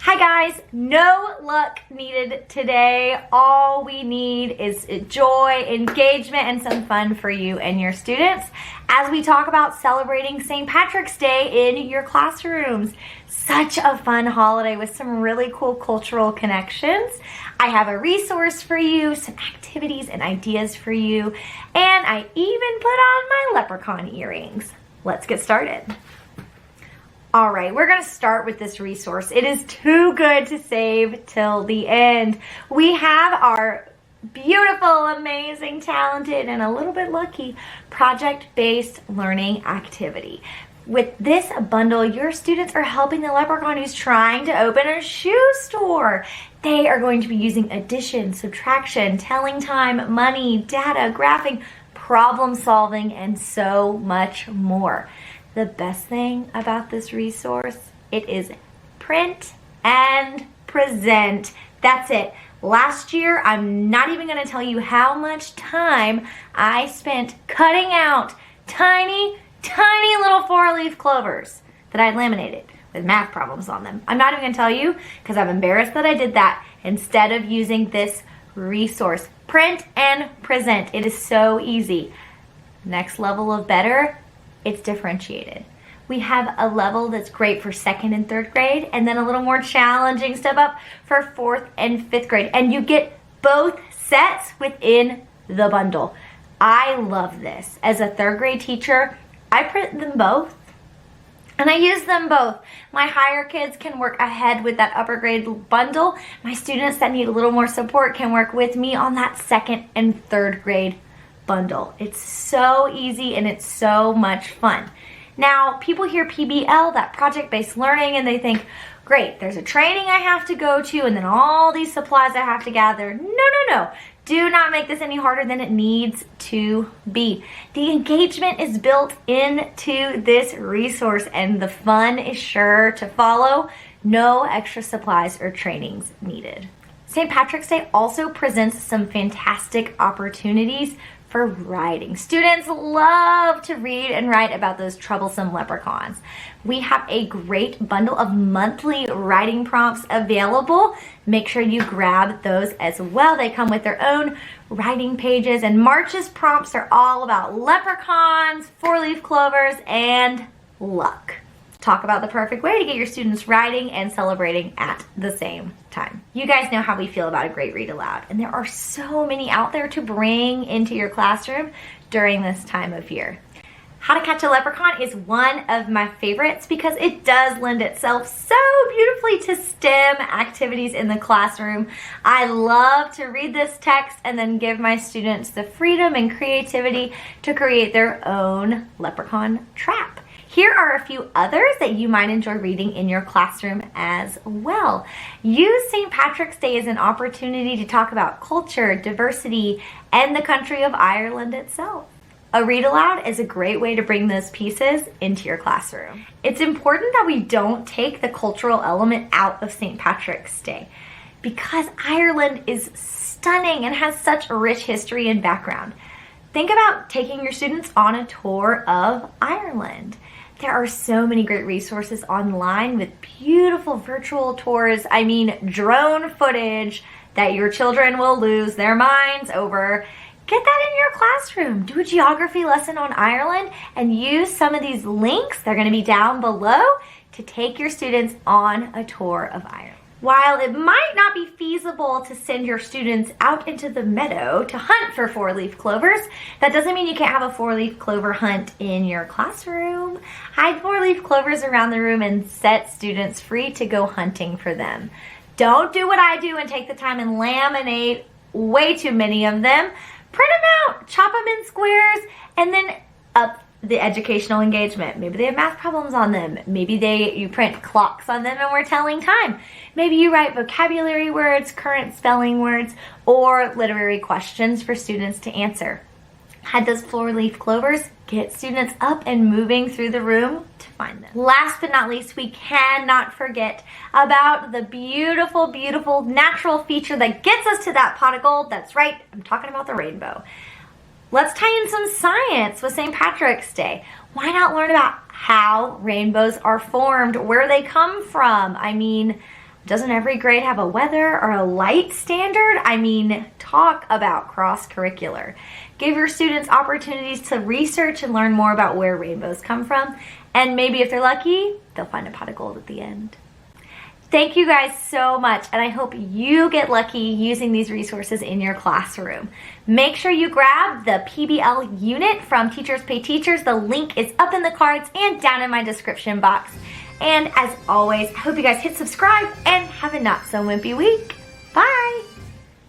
Hi guys, no luck needed today. All we need is joy, engagement, and some fun for you and your students as we talk about celebrating St. Patrick's Day in your classrooms. Such a fun holiday with some really cool cultural connections. I have a resource for you, some activities and ideas for you, and I even put on my leprechaun earrings. Let's get started. All right, we're gonna start with this resource. It is too good to save till the end. We have our beautiful, amazing, talented, and a little bit lucky project-based learning activity. With this bundle, your students are helping the leprechaun who's trying to open a shoe store. They are going to be using addition, subtraction, telling time, money, data, graphing, problem solving, and so much more. The best thing about this resource, it is print and present. That's it. Last year, I'm not even gonna tell you how much time I spent cutting out tiny little 4-leaf clovers that I laminated with math problems on them. I'm not even gonna tell you because I'm embarrassed that I did that instead of using this resource. Print and present. It is so easy. Next level of better, it's differentiated. We have a level that's great for 2nd and 3rd grade, and then a little more challenging step up for 4th and 5th grade. And you get both sets within the bundle. I love this. As a 3rd grade teacher, I print them both and I use them both. My higher kids can work ahead with that upper grade bundle. My students that need a little more support can work with me on that 2nd and 3rd grade bundle. It's so easy and it's so much fun. Now, people hear PBL, that project-based learning, and they think, great, there's a training I have to go to and then all these supplies I have to gather. No. Do not make this any harder than it needs to be. The engagement is built into this resource and the fun is sure to follow. No extra supplies or trainings needed. St. Patrick's Day also presents some fantastic opportunities for writing. Students love to read and write about those troublesome leprechauns. We have a great bundle of monthly writing prompts available. Make sure you grab those as well. They come with their own writing pages, and March's prompts are all about leprechauns, 4-leaf clovers, and luck. Talk about the perfect way to get your students writing and celebrating at the same time. You guys know how we feel about a great read aloud, and there are so many out there to bring into your classroom during this time of year. How to Catch a Leprechaun is one of my favorites because it does lend itself so beautifully to STEM activities in the classroom. I love to read this text and then give my students the freedom and creativity to create their own leprechaun trap. Here are a few others that you might enjoy reading in your classroom as well. Use St. Patrick's Day as an opportunity to talk about culture, diversity, and the country of Ireland itself. A read aloud is a great way to bring those pieces into your classroom. It's important that we don't take the cultural element out of St. Patrick's Day because Ireland is stunning and has such a rich history and background. Think about taking your students on a tour of Ireland. There are so many great resources online with beautiful virtual tours. I mean, drone footage that your children will lose their minds over. Get that in your classroom. Do a geography lesson on Ireland and use some of these links, they're going to be down below, to take your students on a tour of Ireland. While it might not be feasible to send your students out into the meadow to hunt for 4-leaf clovers, that doesn't mean you can't have a 4-leaf clover hunt in your classroom. Hide 4-leaf clovers around the room and set students free to go hunting for them. Don't do what I do and take the time and laminate way too many of them. Print them out, chop them in squares, and then up the educational engagement. Maybe they have math problems on them. Maybe you print clocks on them and we're telling time. Maybe you write vocabulary words, current spelling words, or literary questions for students to answer. Hide those 4-leaf clovers, get students up and moving through the room to find them. Last but not least, we cannot forget about the beautiful, beautiful natural feature that gets us to that pot of gold. That's right, I'm talking about the rainbow. Let's tie in some science with St. Patrick's Day. Why not learn about how rainbows are formed, where they come from? I mean, Doesn't every grade have a weather or a light standard? I mean, talk about cross-curricular. Give your students opportunities to research and learn more about where rainbows come from. And maybe if they're lucky, they'll find a pot of gold at the end. Thank you guys so much, and I hope you get lucky using these resources in your classroom. Make sure you grab the PBL unit from Teachers Pay Teachers. The link is up in the cards and down in my description box. And as always, I hope you guys hit subscribe and have a not so wimpy week.